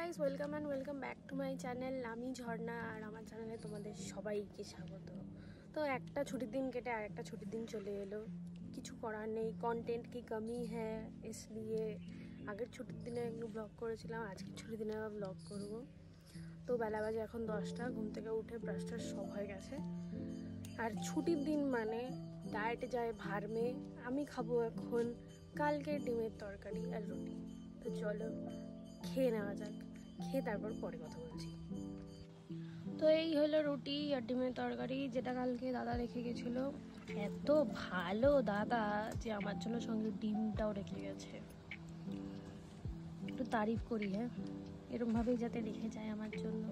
Guys, welcome and welcome back to my channel. আমি ঝর্ণা আর আমার চ্যানেলে তোমাদের সবাইকে স্বাগত। তো একটা ছুটির দিন কেটে আর একটা ছুটির দিন চলে এলো। কিছু করার নেই, কন্টেন্ট কি কমি হ্যাঁ, इसलिए আগের ছুটির দিনে একটু ব্লগ করেছিলাম, আজকের ছুটির দিনে আবার ব্লগ করবো। তো বেলা বাজে এখন 10টা, ঘুম থেকে উঠে ব্রাশটার সব হয়ে গেছে। আর ছুটির দিন মানে ডায়েটে যায় ভার্মে। আমি খাবো এখন কালকের ডিমের তরকারি আর রুটি। তো চলো খেয়ে নেওয়া যাক, খেয়ে তারপর পরে কথা বলছি। তো এই হলো রুটি আর ডিমের তরকারি, যেটা কালকে দাদা রেখে গেছিলো। এত ভালো দাদা যে আমার জন্য সঙ্গে ডিমটাও রেখে গেছে। একটু তারিফ করি, হ্যাঁ, এরমভাবেই যাতে রেখে যায় আমার জন্য।